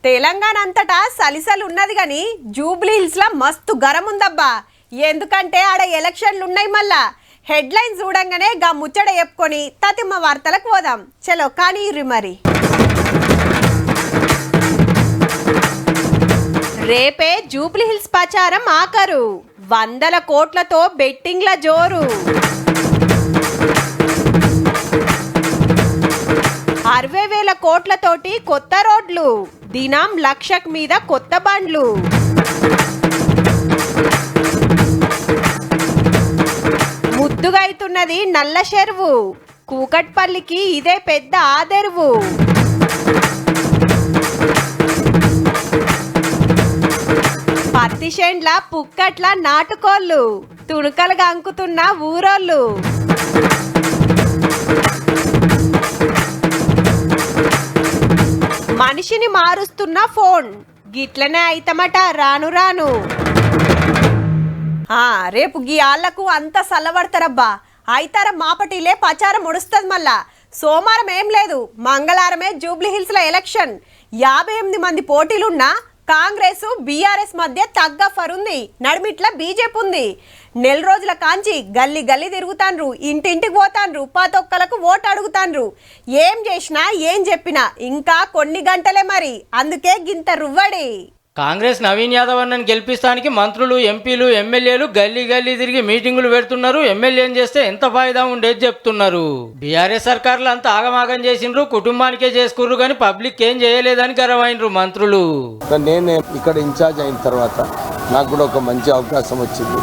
తెలంగాణ అంతటా సలిసలు ఉన్నది గాని జూబ్లీ హిల్స్ లా మస్తు గరం ఉందబ్బా. ఎందుకంటే ఆడ ఎలక్షన్లు ఉన్నాయి. మళ్ళా హెడ్లైన్ చూడంగానే గా ముచ్చట చెప్పుకొని తతిమ్మ వార్తలకు పోదాం. చలో కానీ మరి రేపే జూబ్లీ హిల్స్ ప్రచారం ఆఖరు. 100 కోట్లతో బెట్టింగ్ల జోరు. 60,000 కోట్లతోటి కొత్త రోడ్లు. దినం 1,00,000 మీద కొత్త బండ్లు. ముద్దుగా అవుతున్నది నల్ల చెరువు. కూకట్పల్లికి ఇదే పెద్ద ఆదరువు. పత్తి షెండ్ల పుక్కట్ల నాటుకోళ్ళు. తుణుకలుగా అంకుతున్న ఊరోళ్ళు. మనిషిని మారుస్తున్న ఫోన్. గిట్లనే అయితమట రాను రాను. రేపు గీ ఆళ్లకు అంత సల్లబడతారబ్బా. అయితార మాపటిలే ప్రచారం ఒడుస్తుంది. మళ్ళా సోమవారం ఏం లేదు, మంగళవారమే జూబ్లీ హిల్స్ లో ఎలక్షన్. 58 మంది పోటీలున్నా కాంగ్రెస్ బీఆర్ఎస్ మధ్య తగ్గ ఫరుంది. నడిమిట్ల బీజేపీ ఉంది. నెల రోజుల కాంచి గల్లీ గల్లీ తిరుగుతాండ్రు, ఇంటింటికి పోతాండ్రు, ప్రతొక్కలకు ఓటు అడుగుతాండ్రు. ఏం చేసినా ఏం చెప్పినా ఇంకా కొన్ని గంటలే మరి. అందుకే గింత రువ్వడి. కాంగ్రెస్ నవీన్ యాదవ్ అన్నని గెలిపిస్తానికి మంత్రులు, ఎంపీలు, ఎమ్మెల్యేలు గల్లీ గల్లీ తిరిగి మీటింగులు పెడుతున్నారు. ఎమ్మెల్యేని చేస్తే ఎంత ఫాయిదా ఉండేది చెప్తున్నారు. బీఆర్ఎస్ సర్కార్లు అంతా ఆగమాగం చేసిండ్రు, కుటుంబానికే చేసుకుర్రు కానీ పబ్లిక్ ఏం చేయలేదని గర్వమైనరు మంత్రులు. నేను ఇక్కడ ఇన్ఛార్జ్ అయిన తర్వాత నాకు కూడా ఒక మంచి అవకాశం వచ్చింది.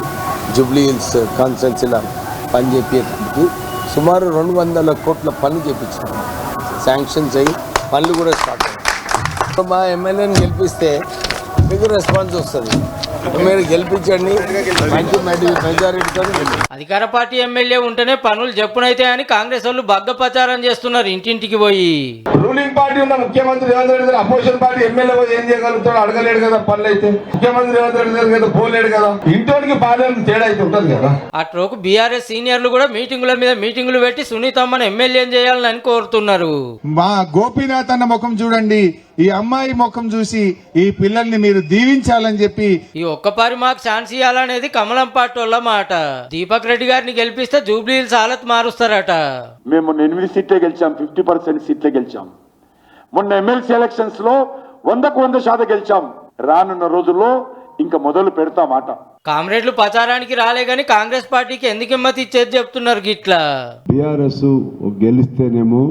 జూబ్లీ హిల్స్ కాన్స్టిట్యున్సీలో పని చేపించడానికి సుమారు 200 కోట్ల పనులు చేయించాను. శాంక్షన్స్ అయ్యి పనులు కూడా స్టార్ట్ అయ్యాయి. మా ఎమ్మెల్యేని గెలిపిస్తే మీకు రెస్పాన్స్ వస్తుంది. మీరు గెలిపించండి, మంచి మెజారిటీతో. అధికార పార్టీ ఎమ్మెల్యే ఉంటేనే పనులు చెప్పునైతే అని కాంగ్రెస్ వాళ్ళు బగ్గ ప్రచారం చేస్తున్నారు ఇంటింటికి పోయి. రూలింగ్ పార్టీ ఉన్న ముఖ్యమంత్రి రేవంత్ రెడ్డి గారు అపోజిషన్ పార్టీ ఎమ్మెల్యే ఏం చేయగలుగుతాడు? అడగలేడు కదా పనులు. అయితే ముఖ్యమంత్రి రేవంత్ రెడ్డి గారు కదా పోలేడు కదా. ఇంటికి పార్టీ తేడా అయితే ఉంటుంది కదా. అట్రోకు బీఆర్ఎస్ సీనియర్లు కూడా మీటింగుల మీద మీటింగులు పెట్టి సునీతమ్మను ఎమ్మెల్యేని చేయాలని కోరుతున్నారు. మా గోపీనాథ్ అన్న ముఖం చూడండి, ఈ అమ్మాయి ముఖం చూసి ఈ పిల్లల్ని మీరు దీవించాలని చెప్పి ఈ ఒక్కపారి మాకు ఛాన్స్ ఇవ్వాలనేది కమలం పార్టీ వాళ్ళ మాట. దీపక్ రెడ్డి గారిని గెలిపిస్తే జూబ్లీ హిల్స్ హాలత్ మారుస్తారట. మేము 8 సీట్లే గెలిచాం, 50% సీట్లే గెలిచాం. మొన్న ఎమ్మెల్సీ ఎలక్షన్స్ లో 100కు 100% గెలిచాం. రానున్న రోజుల్లో ఇంకా మొదలు పెడతామాట. కామ్రేడ్లు ప్రచారానికి రాలే గాని కాంగ్రెస్ పార్టీకి ఎందుకు హిమ్మతి ఇచ్చేది చెప్తున్నారు గిట్లా. బీఆర్ఎస్ గెలిస్తేనేమో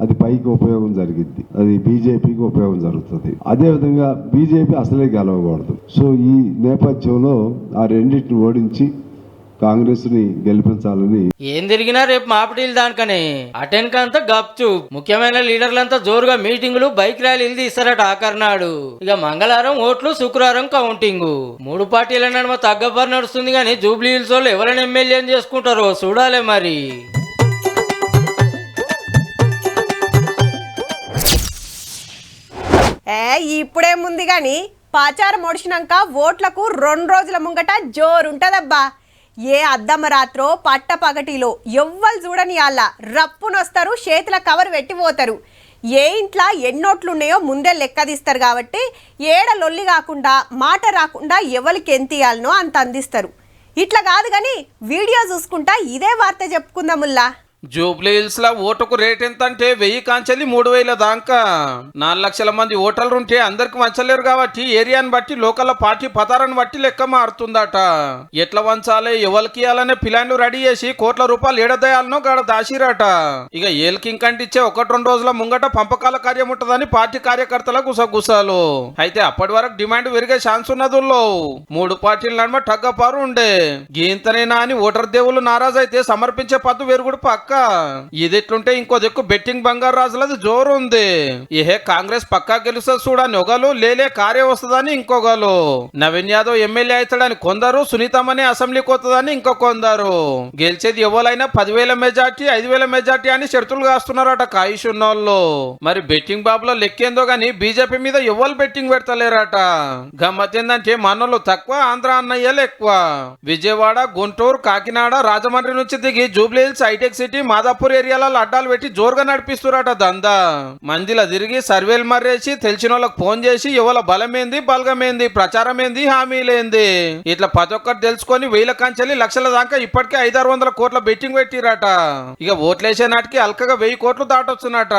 అది పైకి ఉపయోగం జరిగింది, అది బీజేపీకి ఉపయోగం జరుగుతుంది. అదేవిధంగా బీజేపీ అసలే గెలవకూడదు. సో ఈ నేపథ్యంలో ఆ రెండింటిని ఓడించి కాంగ్రెస్ ని గెలిపించాలని ఏం తిరిగినా రేపు మాపటీలు దానికనే అటెన్కంతా గప్చు. ముఖ్యమైన లీడర్లంతా జోరుగా మీటింగులు, బైక్ ర్యాలీలు తీస్తారట ఆఖరినాడు. ఇక మంగళవారం ఓట్లు, శుక్రవారం కౌంటింగ్. 3 పార్టీల నడుమ తగ్గపరి నడుస్తుంది కానీ జూబ్లీ హిల్స్ వాళ్ళు ఎవరైనా ఎమ్మెల్యేని చేసుకుంటారో చూడాలి మరి. ఇప్పుడేముంది గాని ప్రచారం ఒడిచినాక ఓట్లకు 2 రోజుల ముంగట జోరుంటదబ్బా. ఏ అద్దమ్మ రాత్రో పట్ట పగటిలో ఎవ్వరు చూడని వాళ్ళ రప్పునొస్తారు, చేతుల కవర్ పెట్టిపోతారు. ఏ ఇంట్లో ఎన్నోట్లున్నాయో ముందే లెక్క తీస్తారు కాబట్టి ఏడ లొల్లి కాకుండా మాట రాకుండా ఎవరికి ఎంత ఇయ్యాలనో అంత అందిస్తారు. ఇట్లా కాదు కానీ వీడియో చూసుకుంటా ఇదే వార్త చెప్పుకుందాముల్లా. జూబ్లీ హిల్స్ లో ఓటుకు రేట్ ఎంత అంటే 1000 కాంచెల్లి 3000 దాకా. 4 లక్షల మంది ఓటర్లు ఉంటే అందరికి వంచలేరు కాబట్టి ఏరియాని బట్టి లోకల్ పార్టీ పతారాన్ని బట్టి లెక్క మారుతుందట. ఎట్లా వంచాలి, ఎవరికి ఇవ్వాలనే ప్లాన్లు రెడీ చేసి కోట్ల రూపాయలు ఏడదయాలనో గాడ దాసిరట. ఇక ఏళ్ళకి ఇంకంటిచ్చే 1-2 రోజుల ముంగట పంపకాల కార్యం ఉంటదని పార్టీ కార్యకర్తల గుసగుసాలు. అయితే అప్పటి వరకు డిమాండ్ పెరిగే ఛాన్స్ ఉన్నదుల్లో 3 పార్టీల నడుమ టగ్గపారు ఉండే. గీంతనేనా అని ఓటర్ దేవుళ్ళు నారాజు అయితే సమర్పించే పద్దు వెరుగుడు పక్క. ఇది ఎట్లుంటే ఇంకో దిక్కు బెట్టింగ్ బంగారు రాజులది జోరు ఉంది. ఏహే కాంగ్రెస్ పక్కా గెలుస్తుంది చూడని ఒకలు, లేలే కార్య వస్తుందని ఇంకొకలు. నవీన్ యాదవ్ ఎమ్మెల్యే అవుతాడని కొందరు, సునీతమ్మని అసెంబ్లీకి వస్తుందని ఇంకో కొందరు. గెలిచేది ఎవరైనా 10,000 మెజార్టీ, 5,000 మెజార్టీ అని షరతులు కాస్తున్నారట కాయిష్ ఉన్నోళ్ళు. మరి బెట్టింగ్ బాబులో లెక్కేందో గాని బీజేపీ మీద ఎవరు బెట్టింగ్ పెడతలేరట. గమ్మత్ ఏందంటే మనోళ్ళు తక్కువ, ఆంధ్ర అన్నయ్యలు ఎక్కువ. విజయవాడ, గుంటూరు, కాకినాడ, రాజమండ్రి నుంచి దిగి జూబ్లీ హిల్స్ హైటెక్ సిటీ, మాదాపూర్ ఏరియాలలో అడ్డాలు పెట్టి జోరుగా నడిపిస్తురట దందా. మందిలా తిరిగి సర్వేలు మర్రేసి తెలిసిన వాళ్ళకి ఫోన్ చేసి ఎవల బలమేంది బలగమేంది ప్రచారమేంది హామీలేంది ఇట్లా ప్రతి ఒక్కటి తెలుసుకొని వేల కాంచెల్లి లక్షల దాకా ఇప్పటికే 500-600 కోట్ల బెట్టింగ్ పెట్టిరట. ఇక ఓట్లేసే నాటికి అల్కగా 1000 కోట్లు దాటొచ్చునట.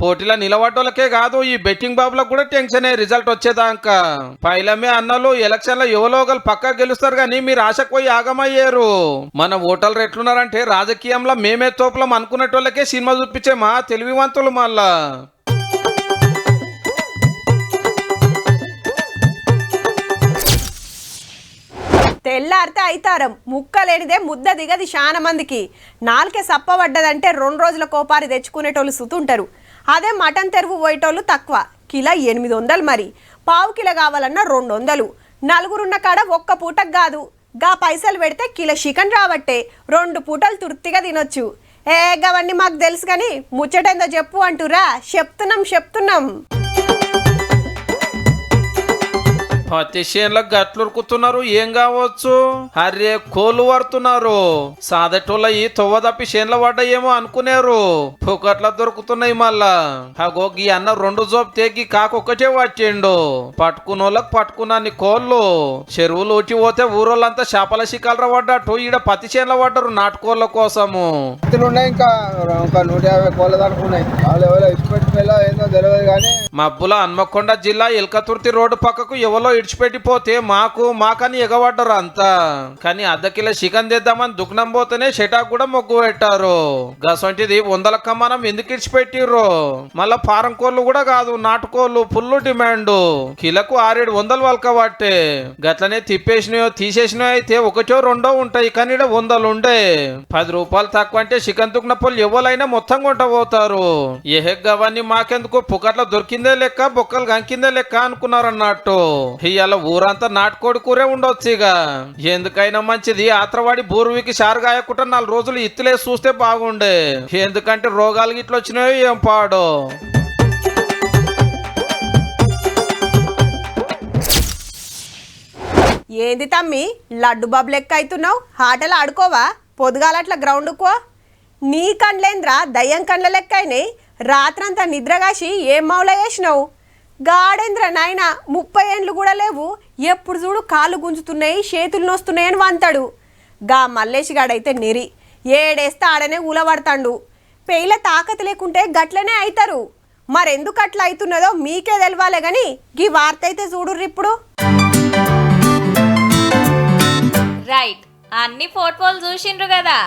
పోటీలో నిలబడ్డోళ్ళకే కాదు ఈ బెట్టింగ్ బాబులకు కూడా టెన్షనే రిజల్ట్ వచ్చేదాకా. పైలమే అన్నలు ఎలక్షన్ లో ఎవలోగలు పక్కా గెలుస్తారు కానీ మీరు ఆశకు పోయి ఆగమయ్యారు. మన ఓటర్లు ఎట్లున్నారంటే రాజకీయంలో మేమే తోపులం అనుకునేటోళ్ళకే సినిమా చూపించే మా తెలివివంతులు మళ్ళా. తెల్లారితే అయితారం ముక్కలేనిదే ముద్ద దిగది చాలా మందికి. నాలుకే సప్పబడ్డదంటే 2 రోజుల కోపారి తెచ్చుకునేటోళ్ళు సుతుంటారు. అదే మటన్ తెరువు పోయేటోళ్ళు తక్కువ. కిలో 800 మరి, పావు కిలో కావాలన్నా 200. నలుగురున్న కాడ ఒక్క పూటకు కాదు, గా పైసలు పెడితే కిలో చికెన్ రాబట్టే 2 పూటలు తృప్తిగా తినొచ్చు. గవన్నీ మాకు తెలుసు కానీ ముచ్చటేందో చెప్పు అంటురా. చెప్తున్నాం. పత్తి చేనులకు గట్లు ఉరుకుతున్నారు ఏం కావచ్చు. అరే కోళ్ళు పడుతున్నారు. సాదటోళ్ళ ఈ తొవ్వ తప్పి చేనులో పడ్డాయేమో అనుకునేరు. పొకట్ల దొరుకుతున్నాయి మళ్ళా. అగో గీ అన్న 2 జోబు తేగి కాకొక్కటే పట్టిండు. పట్టుకున్నోళ్ళకి పట్టుకున్నాన్ని కోళ్ళు. చెరువులు ఊటి పోతే ఊరోళ్ళంతా చేపల శికాలర పడ్డట్టు ఈడ పత్తి చేనులో పడ్డారు నాటుకోళ్ళ కోసము. ఇంకా 150 కోళ్ళ దాకా ఉన్నాయి. వాళ్ళు ఎవరో ఇచ్చిపెట్టిపోయేలా ఏందో తెలియదు కానీ మబ్బుల హన్మకొండ జిల్లా ఎల్కతుర్తి రోడ్డు పక్కకు ఎవరో ఇడిచిపెట్టిపోతే మాకని ఎగబడ్డారు అంతా. కానీ అర్ధకిలో చికెన్ తెద్దామని దుకాణం పోతేనే షటాక్ కూడా మొగ్గు పెట్టారు. గసంటిది 100 కమ్మానం ఎందుకు ఇడిచిపెట్టిర్రు. మళ్ళా ఫారం కోళ్ళు కూడా కాదు నాటుకోళ్ళు ఫుల్ డిమాండ్. కిలకు 600-700 వల్కబట్టే. గట్లనే తిప్పేసినాయో తీసేసినాయో అయితే 1-2 ఉంటాయి. కానీ 100 ఉండే. 10 రూపాయలు తక్కువ అంటే చికెన్ దుకాణ పోలు ఎవరైనా మొత్తం కొంట పోతారు. అవన్నీ మాకెందుకు పుకట్ల దొరికిందే లెక్క బొక్కలు గంకిందే లెక్క అనుకున్నారన్నట్టు. ఇవాళ ఊరంతా నాటుకోడి కూరే ఉండొచ్చు. ఇక ఎందుకైనా మంచిది ఆత్రవాడి బూరువికి షారుగాయకుండా 4 రోజులు ఇత్తులే చూస్తే బాగుండే. ఎందుకంటే రోగాలు గిట్ల వచ్చినాయో ఏం పాడో. ఏంది తమ్మి లడ్డు బాబు లెక్క అవుతున్నావు? ఆటలు ఆడుకోవా? పొద్దుగాలట్ల గ్రౌండ్కో. నీ కండ్లేంద్రా దయ్యం కండ్ల లెక్క అయినాయి. రాత్రంతా నిద్రగాసి ఏం మౌల వేసినావు? గాడేంద్ర నాయన 30 ఏండ్లు కూడా లేవు. ఎప్పుడు చూడు కాళ్ళు గుంజుతున్నాయి చేతులు నొస్తున్నాయని వంతాడు. గా మల్లేష్ గాడైతే నెరి ఏడేస్తే ఆడనే ఊలబడతాడు. పెయిల తాకత లేకుంటే గట్లనే అవుతారు. మరెందుకు అట్లా అవుతున్నదో మీకే తెలవాలే గాని గీ వార్త అయితే చూడుర్రి ఇప్పుడు. రైట్, అన్ని ఫోటోలు చూసిండ్రు కదా.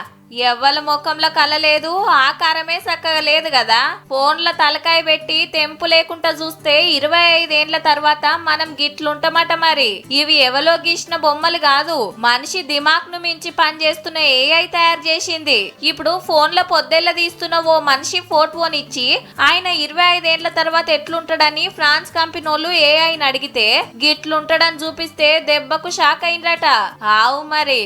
ఎవ్వల ముఖంలో కల లేదు, ఆకారమే చక్కగా లేదు కదా. ఫోన్ల తలకాయ పెట్టి తెంపు లేకుండా చూస్తే 25 ఏండ్ల తర్వాత మనం గిట్లుంటామట. మరి ఇవి ఎవలో గీసిన బొమ్మలు కాదు, మనిషి దిమాగ్ ను మించి పనిచేస్తున్న ఏఐ తయారు చేసింది. ఇప్పుడు ఫోన్ల పొద్దెల్ల తీస్తున్న ఓ మనిషి ఫోటోనిచ్చి ఆయన 25 ఏండ్ల తర్వాత ఎట్లుంటాడని ఫ్రాన్స్ కంపెనీలు ఏఐని అడిగితే గిట్లుంటాడని చూపిస్తే దెబ్బకు షాక్ అయినరట. ఆవు మరి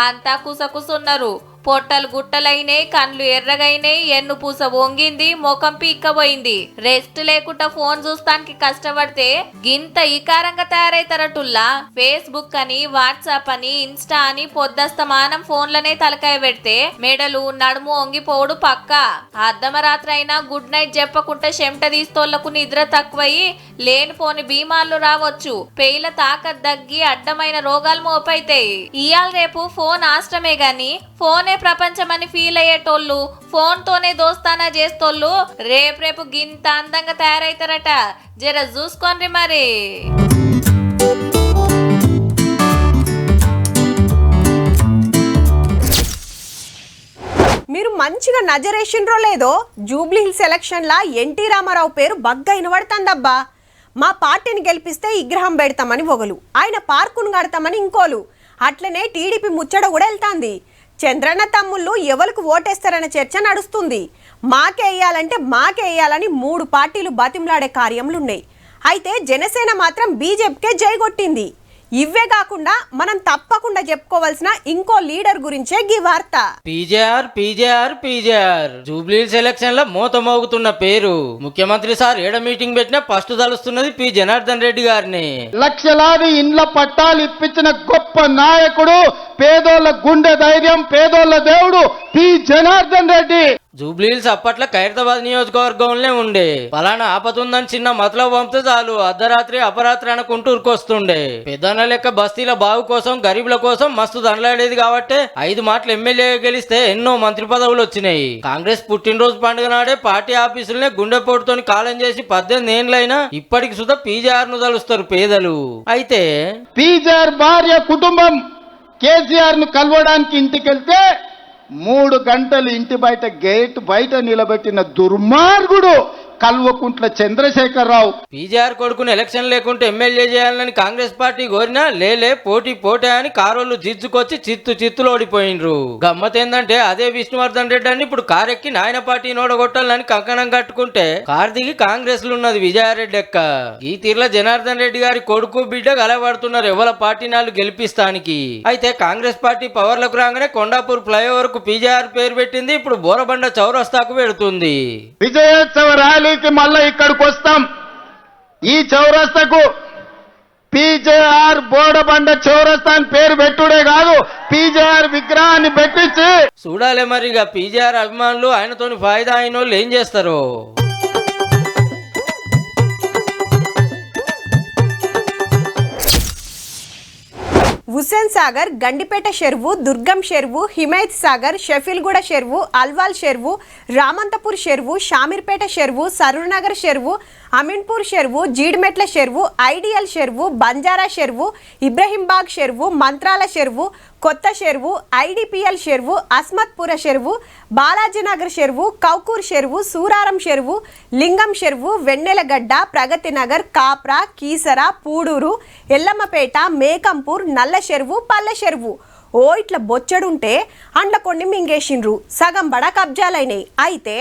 అంతా కుసకుసున్నారు. పొట్టలు గుట్టలైనాయి, కండ్లు ఎర్రగైనాయి, ఎన్ను పూస వంగింది, ముఖం పీక్కబోయింది. రెస్ట్ లేకుండా ఫోన్ చూస్తానికి కష్టపడితే గింత ఈకారంగా తయారైతారటుల్లా. ఫేస్బుక్ అని, వాట్సాప్ అని, ఇన్స్టా అని పొద్దస్తమానం ఫోన్లనే తలకాయ పెడితే మెడలు నడుము వంగిపోవుడు పక్కా. అర్ధమరాత్రి అయినా గుడ్ నైట్ చెప్పకుండా చెమట తీస్తోళ్లకు నిద్ర తక్కువయి లేనిపోని బీమార్లు రావచ్చు. పెయిల తాకత్ దగ్గి అడ్డమైన రోగాలు మోపైతాయి. ఇయాల రేపు ఫోన్ ఆశ్రమే గాని ఫోనే ప్రపంచమని ఫీల్ అయ్యేటోళ్ళు, ఫోన్ తోనే దోస్తానా చేస్తోళ్ళు రేపు గింత అందంగా తయారైతారట. జర చూసుకోండి మరి. మీరు మంచిగా నజరేషన్రో లేదో జూబ్లీ హిల్స్ ఎలక్షన్లా ఎన్టీ రామారావు పేరు బగ్గా వినబడుతుందబ్బా. మా పార్టీని గెలిపిస్తే విగ్రహం పెడతామని ఒకలు, ఆయన పార్కును కడతామని ఇంకోలు. అట్లనే టీడీపీ ముచ్చట కూడా వెళ్తాంది. చంద్రన్న తమ్ముళ్ళు ఎవరికి ఓటేస్తారనే చర్చ నడుస్తుంది. మాకే వేయాలని 3 పార్టీలు బతిమలాడే కార్యములున్నాయి. అయితే జనసేన మాత్రం బీజేపీకే జై కొట్టింది. ఇవే కాకుండా మనం తప్పకుండా చెప్పుకోవాల్సిన ఇంకో లీడర్ గురించే గీ వార్త. పీజేఆర్ జూబ్లీహిల్స్ ఎలక్షన్ లో మోత మోగుతున్న పేరు. ముఖ్యమంత్రి సార్ ఏడ మీటింగ్ పెట్టినా ఫస్ట్ తలుస్తున్నది పి జనార్దన్ రెడ్డి గారిని. లక్షలాది ఇండ్ల పట్టాలు ఇప్పించిన గొప్ప నాయకుడు, పేదోళ్ళ గుండె ధైర్యం, పేదోళ్ళ దేవుడు పి జనార్దన్ రెడ్డి. జూబ్లీహిల్స్ అప్పట్లో ఖైరతాబాద్ నియోజకవర్గంలో ఉండే. పలానా ఆపతుందని చిన్న మతలబు పంపితే చాలు అర్ధరాత్రి అపరాత్రి అనుకుంటూ ఉరుకొస్తుండే. పెద్దన్న లెక్క బస్తీల బాగు కోసం గరీబుల కోసం మస్తు దండలాడేది కాబట్టి 5 మాటలు ఎమ్మెల్యే గెలిస్తే ఎన్నో మంత్రి పదవులు వచ్చినాయి. కాంగ్రెస్ పుట్టినరోజు పండుగ నాడే పార్టీ ఆఫీసులనే గుండెపోటుతోని కాలం చేసి 18 ఏండ్లైనా ఇప్పటికి సుధా పీజేఆర్ ను తలుస్తారు పేదలు. అయితే పీజేఆర్ భార్య కుటుంబం కేసీఆర్ ను కలవడానికి ఇంటికెళ్తే 3 గంటలు ఇంటి బయట గేట్ బయట నిలబెట్టిన దుర్మార్గుడు కల్వకుంట్ల చంద్రశేఖరరావు. పీజేఆర్ కొడుకుని ఎలక్షన్ లేకుంటే ఎమ్మెల్యే చేయాలని కాంగ్రెస్ పార్టీ కోరినా లేలే పోటీ అని కారోళ్ళు జిజ్జుకొచ్చి చిత్తులు ఓడిపోయినరు. గమ్మత్ ఏందంటే అదే విష్ణువర్ధన్ రెడ్డి అని ఇప్పుడు కారెక్కి నాయన పార్టీని ఓడగొట్టాలని కంకణం కట్టుకుంటే కార్ దిగి కాంగ్రెస్ లో ఉన్నది విజయారెడ్డి ఎక్క. ఈ తీర్ల జనార్దన్ రెడ్డి గారి కొడుకు బిడ్డ గలబడుతున్నారు ఎవల పార్టీ నాళ్ళు గెలిపిస్తానికి. అయితే కాంగ్రెస్ పార్టీ పవర్లకు రాగానే కొండాపూర్ ఫ్లైఓవర్ కు పీజేఆర్ పేరు పెట్టింది. ఇప్పుడు బోరబండ చౌరస్తాకు పెడుతుంది. విజయోత్సవ ర్యాలీకి మళ్ళా ఇక్కడికి వస్తాం. ఈ చౌరస్తాకు పీజేఆర్ బోడబండ చౌరస్తా అని పేరు పెట్టుడే కాదు, పీజేఆర్ విగ్రహాన్ని పెట్టించి చూడాలి మరిగా పీజేఆర్ అభిమానులు ఆయనతోని ఫాయిదా అయిన వాళ్ళు ఏం చేస్తారు. హుస్సేన్ సాగర్, గండిపేట చెరువు, దుర్గం చెరువు, హిమాయత్ సాగర్, షఫీల్గూడ చెరువు, అల్వాల్ చెరువు, రామంతపూర్ చెరువు, షామీర్పేట చెరువు, సరూర్నగర్ చెరువు, అమీన్పూర్ చెరువు, జీడిమెట్ల చెరువు, ఐడియల్ చెరువు, బంజారా చెరువు, ఇబ్రహీంబాగ్ చెరువు, మంత్రాల చెరువు, కొత్త చెరువు, ఐడిపిఎల్ చెరువు, అస్మత్పుర చెరువు, బాలాజీనగర్ చెరువు, కౌకూర్ చెరువు, సూరారం చెరువు, లింగం చెరువు, వెన్నెలగడ్డ, ప్రగతి నగర్, కాప్రా, కీసర, పూడూరు, ఎల్లమ్మపేట, మేకంపూర్, నల్ల చెరువు, పల్లె చెరువు. ఓ ఇట్లా బొచ్చడుంటే అండ్ల కొన్ని మింగేసిండ్రు, సగం బడా కబ్జాలైనాయి. అయితే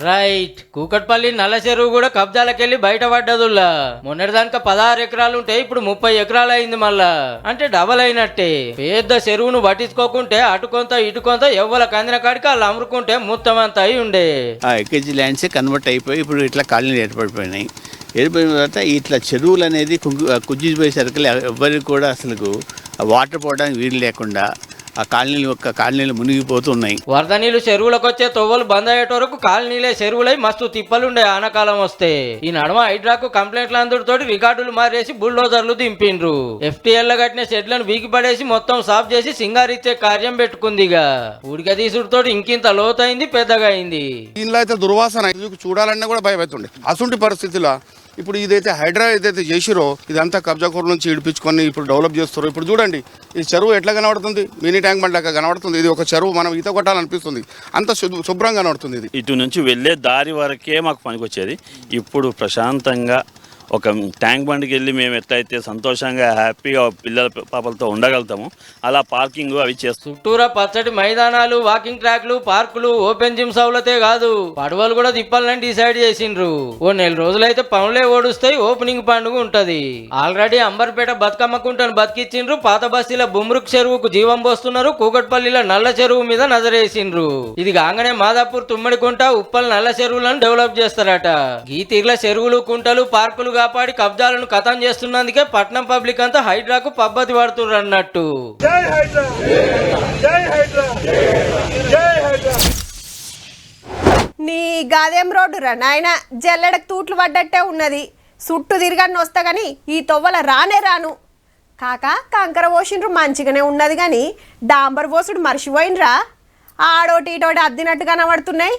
రైట్, కూకట్పల్లి నల్ల చెరువు కూడా కబ్జాలకెళ్ళి బయటపడ్డదుల్లా. మొన్నటిదానిక 16 ఎకరాలు ఉంటే ఇప్పుడు 30 ఎకరాలు అయింది మళ్ళా. అంటే డబల్ అయినట్టే. పెద్ద చెరువును పట్టించుకోకుంటే అటు కొంత ఇటు కొంత ఎవ్వల కందిన కాడికి వాళ్ళు అమ్ముకుంటే మొత్తం అంతా అయి ఉండే. ఆ ఎకేజీ ల్యాండ్సే కన్వర్ట్ అయిపోయి ఇప్పుడు ఇట్లా కాలనీలు ఏర్పడిపోయినాయి. ఏర్పడిన తర్వాత ఇట్లా చెరువులు అనేది కుజ్జిపోయేసరికి ఎవరికి కూడా అసలు వాటర్ పోవడానికి వీలు లేకుండా ఆ కాలనీలు మునిగిపోతున్నాయి. వరద నీళ్లు చెరువులకు వచ్చే తొవ్వలు బంద్ అయ్యేట వరకు కాలనీలే చెరువులై మస్తు తిప్పలుండే ఆనకాలం వస్తే. ఈ నడుమ హైడ్రాకు కంప్లైంట్లు అందరితోటి రికార్డులు మారేసి బుల్డోజర్లు దింపిండ్రు. FTL లో కట్టిన షెడ్లను వీకి పడేసి మొత్తం సాఫ్ చేసి సింగారిచ్చే కార్యం పెట్టుకుందిగా. ఉడిక తీసుడుతోటి ఇంకింత లోతైంది, పెద్దగా అయింది. దీనిలో అయితే దుర్వాసన చూడాలన్నా కూడా భయపడుతుండే. అసంటి పరిస్థితిలో ఇప్పుడు ఇదైతే హైడ్రా ఏదైతే చేసిరో ఇదంతా కబ్జాకూర నుంచి ఇడిపించుకొని ఇప్పుడు డెవలప్ చేస్తారు. ఇప్పుడు చూడండి ఈ చెరువు ఎట్లా కనబడుతుంది, మినీ ట్యాంక్ బండ్ లాగా కనబడుతుంది. ఇది ఒక చెరువు, మనం ఈత కొట్టాలనిపిస్తుంది, అంత శుభ్రంగా కనబడుతుంది. ఇది ఇటు నుంచి వెళ్ళే దారి వరకే మాకు పనికొచ్చేది. ఇప్పుడు ప్రశాంతంగా ఒక ట్యాంక్ బండ్కి వెళ్ళి మేము ఎట్లయితే సంతోషంగా హ్యాపీగా పిల్లల పాపలతో ఉండగలుగుతాము అలా పార్కింగ్ అవి చేస్తాం. చుట్టూరా పచ్చటి మైదానాలు, వాకింగ్ ట్రాక్లు, పార్కులు, ఓపెన్ జిమ్ సౌలతే కాదు పడవలు కూడా తిప్పాలని డిసైడ్ చేసిండ్రు. ఓ 4 రోజులైతే పనులే ఓడుస్తాయి, ఓపెనింగ్ పండుగ ఉంటది. ఆల్రెడీ అంబర్పేట బతుకమ్మ కుంటను బతికిచ్చిండ్రు. పాత బస్తీల బుమ్రుక్ చెరువుకు జీవం పోస్తున్నారు. కూకట్పల్లిలో నల్ల చెరువు మీద నజరేసిండ్రు. ఇది కాగానే మాదాపూర్, తుమ్మడికుంట, ఉప్పల్ నల్ల చెరువులను డెవలప్ చేస్తారట. ఈ తీర్ల చెరువులు, కుంటలు, పార్కులు కాపాడి కబ్జాలను ఖతం చేస్తున్నందుకే పట్నం పబ్లిక్ అంతా హైడ్రాకు పబ్బతి పడుతున్నారు అన్నట్టు. నీ గాదేం రోడ్డు రా నాయన, జల్లెడకు తూట్లు పడ్డట్టే ఉన్నది. చుట్టూ తిరగని వస్తా గాని ఈ తొవ్వల రానే రాను. కాక కంకర పోసిండ్రు మంచిగానే ఉన్నది కానీ డాంబర్ పోసుడు మర్చిపోయినరా. ఆడోటి ఇటోటి అద్దినట్టు కనబడుతున్నాయి.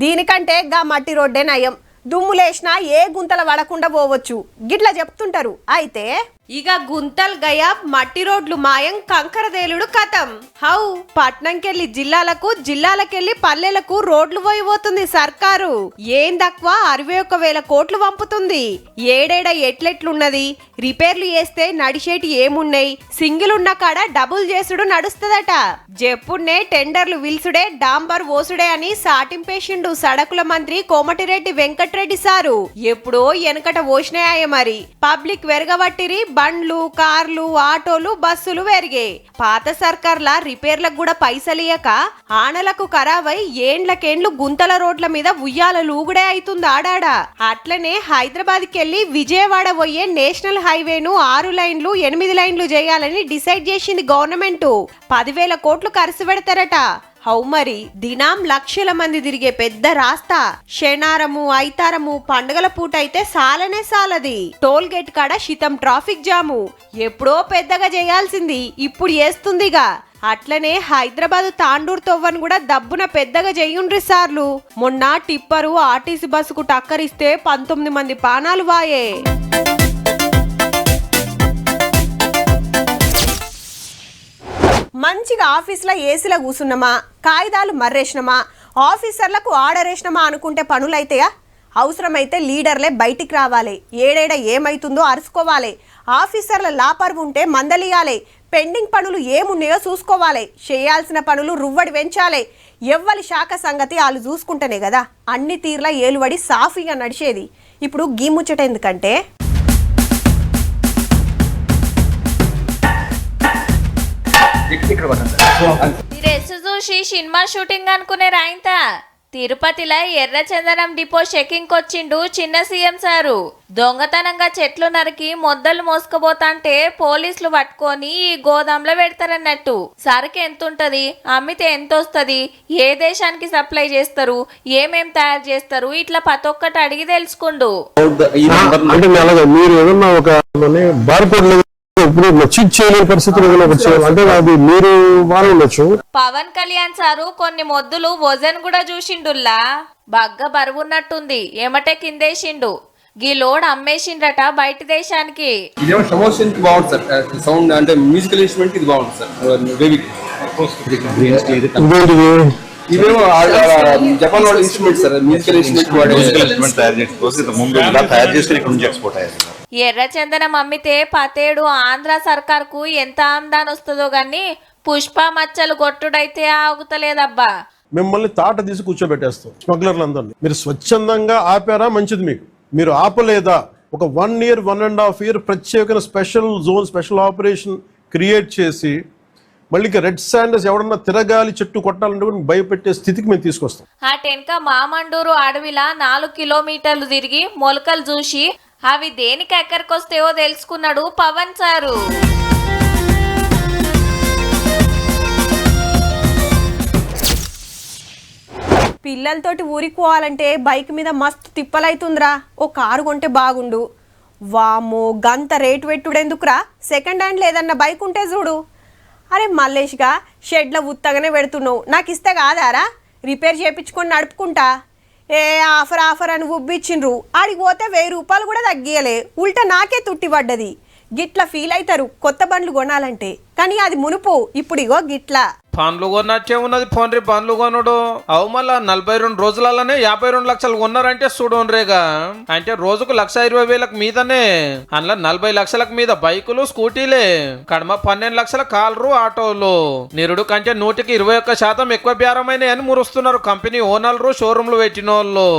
దీనికంటే గా మట్టి రోడ్డే నయం. దుమ్ములేసినా ఏ గుంతల పడకుండా పోవచ్చు గిట్లా చెప్తుంటారు. అయితే ఇక గుంతల్ గయాబ్ మట్టి రోడ్లు మాయం కంకరదేలుడు కథం. హౌ పట్నంకెళ్ళి జిల్లాలకు, జిల్లాలకెళ్ళి పల్లెలకు రోడ్లు పోయిపోతుంది సర్కారు. ఏం తక్కువ 61,000 కోట్లు పంపుతుంది. ఏడేడ ఎట్లెట్లున్నది, రిపేర్లు చేస్తే నడిచేటి ఏమున్నాయి, సింగిల్ ఉన్న కాడ డబుల్ చేసుడు నడుస్తుందట. జెప్పున్నే టెండర్లు విల్సుడే డాంబర్ ఓసుడే అని సాటింపేసిండు సడకుల మంత్రి కోమటిరెడ్డి వెంకటరెడ్డి సారు. ఎప్పుడో వెనకట ఓసినాయ మరి. పబ్లిక్ వెరగబట్టిరి, బండ్లు, కార్లు, ఆటోలు, బస్సులు పెరిగే. పాత సర్కార్ల రిపేర్లకు కూడా పైసలియక ఆనలకు ఖరాబై ఏండ్లకేండ్లు గుంతల రోడ్ల మీద ఉయ్యాల లూగుడే అవుతుంది ఆడాడ. అట్లనే హైదరాబాద్ కెళ్లి విజయవాడ పోయే నేషనల్ హైవేను 6 లైన్లు 8 లైన్లు చేయాలని డిసైడ్ చేసింది గవర్నమెంట్. 10,000 కోట్లు ఖర్చు పెడతారట. హౌ మరి దినాం లక్షల మంది తిరిగే పెద్ద రాస్తా. శనారము, ఐతారము, పండుగల పూట అయితే సాలనే సాలది. టోల్ గేట్ కాడ శితం ట్రాఫిక్ జాము. ఎప్పుడో పెద్దగా చేయాల్సింది ఇప్పుడు చేస్తుందిగా. అట్లనే హైదరాబాద్ తాండూరు తొవ్వను కూడా దబ్బున పెద్దగా చెయ్యుండ్రి సార్లు. మొన్న టిప్పరు ఆర్టీసీ బస్సుకు టక్కరిస్తే 19 మంది ప్రాణాలు వాయే. మంచిగా ఆఫీస్లో ఏసీలో కూసున్నామా, కాగితాలు మర్రేసినమా, ఆఫీసర్లకు ఆర్డర్ వేసినమా అనుకుంటే పనులైతాయా? అవసరమైతే లీడర్లే బయటికి రావాలి. ఏడేడ ఏమైతుందో అరుచుకోవాలి. ఆఫీసర్ల లాపర్వు ఉంటే మందలియాలి. పెండింగ్ పనులు ఏమున్నాయో చూసుకోవాలి. చేయాల్సిన పనులు రువ్వడి పెంచాలి. ఎవ్వరి శాఖ సంగతి వాళ్ళు చూసుకుంటేనే కదా అన్ని తీర్ల ఏలువడి సాఫీగా నడిచేది. ఇప్పుడు గీ ముచ్చట ఎందుకంటే డ్రెస్ చూసి సినిమా షూటింగ్ అనుకునే రాయింత తిరుపతిలో ఎర్రచందనం డిపో చెకింగ్ వచ్చిండు చిన్న సీఎం సారు. దొంగతనంగా చెట్లు నరికి మొద్దలు మోసుకుపోతాంటే పోలీసులు పట్టుకొని ఈ గోదాంలో పెడతారన్నట్టు. సరుకు ఎంతుంటది, అమ్మితే ఎంత వస్తుంది, ఏ దేశానికి సప్లై చేస్తారు, ఏమేం తయారు చేస్తారు, ఇట్లా ప్రతి ఒక్కటి అడిగి తెలుసుకుండు. పవన్ కళ్యాణ్ సారు కొన్ని మొద్దులు వజన్ కూడా చూసిండుల్లా. బగ్గ బరువున్నట్టుంది, ఏమటే కిందేసిండు. గీ లోడ్ అమ్మేసిండ్రట బయట దేశానికి. సౌండ్ అంటే మ్యూజికల్ ఇన్స్ట్రుమెంట్ ఇది బాగుంది సార్. ఇవేమో జపాన్ వాళ్ళ ఇన్స్ట్రుమెంట్ సార్, మ్యూజికల్ ఇన్స్ట్రుమెంట్ తయారు చేసి ఎర్రచందనం అమ్మితే పతేడు ఆంధ్ర సర్కార్కు ఎంత ఆమ్దాన్ వస్తుందో గాని పుష్ప మచ్చలు కొట్టుడైతే ఆగుతలేదబ్బా. మిమ్మల్ని తాట తీసి కూర్చోబెట్టేస్తాం స్మగ్లర్లందరినీ. మీరు స్వచ్ఛందంగా ఆపారా మంచిది, మీకు మీరు ఆపలేదా? ఒక 1 year 1.5 year ప్రత్యేకమైన special zone, special operation create చేసి మళ్ళీ రెడ్ శాండర్స్ ఎవడన్నా తిరగాలి చెట్టు కొట్టాలంటే భయపెట్టే స్థితికి మేము తీసుకొస్తాం. ఆ టెన్క మామండూరు అడవిలా 4 కిలోమీటర్లు తిరిగి మొలకలు చూసి అవి దేనికి ఎక్కడికొస్తాయో తెలుసుకున్నాడు పవన్ సారు. పిల్లలతోటి ఊరికి పోవాలంటే బైక్ మీద మస్తు తిప్పలైతుందిరా. ఓ కారు కొంటే బాగుండు. వామ్మో గంత రేటు పెట్టుడెందుకురా? సెకండ్ హ్యాండ్ లేదన్న బైక్ ఉంటే చూడు. అరే మల్లేష్గా షెడ్లో ఉత్తగానే పెడుతున్నావు, నాకు ఇస్తే కాదారా? రిపేర్ చేయించుకొని నడుపుకుంటా. ఏ ఆఫర్ అని ఉబ్బిచ్చిండ్రు. ఆడికి పోతే 1000 రూపాయలు కూడా తగ్గియలే. ఉల్టా నాకే తుట్టి పడ్డది. గిట్ల ఫీల్ అవుతారు కొత్త బండ్లు కొనాలంటే. కానీ అది మునుపు, ఇప్పుడు ఇగో గిట్లా. పండ్లు కొన్నట్టే ఉన్నది పోన్రి పండ్లు కొనుడు. అవు మళ్ళా 42 రోజులలోనే 52 లక్షలు కొన్నారంటే చూడరేగా. అంటే రోజుకు 1,20,000 మీదనే. అందులో 40 లక్షలకు మీద బైకులు, స్కూటీలే. కడమ 12 లక్షల కార్లు, ఆటోలు. నిరుడు కంటే 121% ఎక్కువ బేరమైన అని మురుస్తున్నారు కంపెనీ ఓనర్లు, షోరూంలు పెట్టిన వాళ్ళు.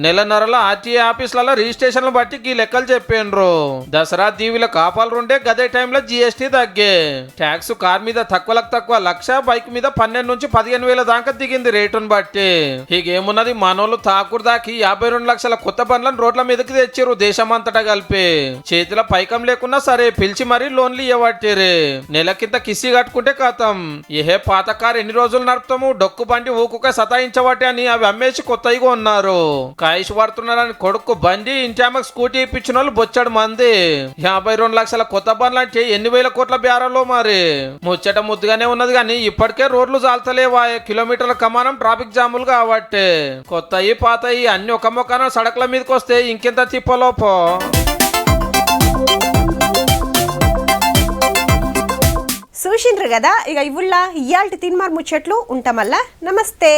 నెలన్నరల ఆర్టీఏ ఆఫీసులలో రిజిస్ట్రేషన్లు బట్టి ఈ లెక్కలు చెప్పిన్రు. దసరా దీవుల కాపాలరుండే గదే టైంలో జీఎస్టీ తగ్గే. ట్యాక్స్ కార్ మీద తక్కువలకు తక్కువ 1,00,000, బైక్ మీద 12 నుంచి 15,000 దాకా దిగింది రేటును బట్టి. హీగేమున్నది, మనోళ్ళు తాకుడు దాకి 52 లక్షల కొత్త బండ్లను రోడ్ల మీదకి తెచ్చారు దేశమంతటా కలిపి. చేతిలో పైకం లేకున్నా సరే పిలిచి మరీ లోన్లు ఇవ్వబట్టిరే. నెల కింద కిస్సి కట్టుకుంటే కథం. ఏహే పాత కారు ఎన్ని రోజులు నడుపుతాము, డొక్కు బండి ఊకుక సతాయించబట్టి అని అవి అమ్మేసి కొత్తగా ఉన్నారు. కాయిష్ పడుతున్నారని కొడుకు బండి, ఇంటామకు స్కూటీ ఇప్పించిన వాళ్ళు బొచ్చడు మంది. 52 లక్షల కొత్త బండ్లు అంటే ఎన్ని వేల కోట్ల బేరాలో మరి. ముచ్చట ముద్దుగానే ఉన్నది కానీ ఇప్పటికే రోడ్లు చాలతలేవా. కిలోమీటర్ల కమానం ట్రాఫిక్ జాములు కాబట్టి. కొత్తయి పాతయి అన్ని ఒక మొక్కన సడకుల మీదకి వస్తే ఇంకెంత తిప్పలోపో. చూసిండ్రు కదా ఇక ఇవుళ్ళ ఇయాల్టి తిన్మార్ ముచ్చట్లు ఉంటామల్లా నమస్తే.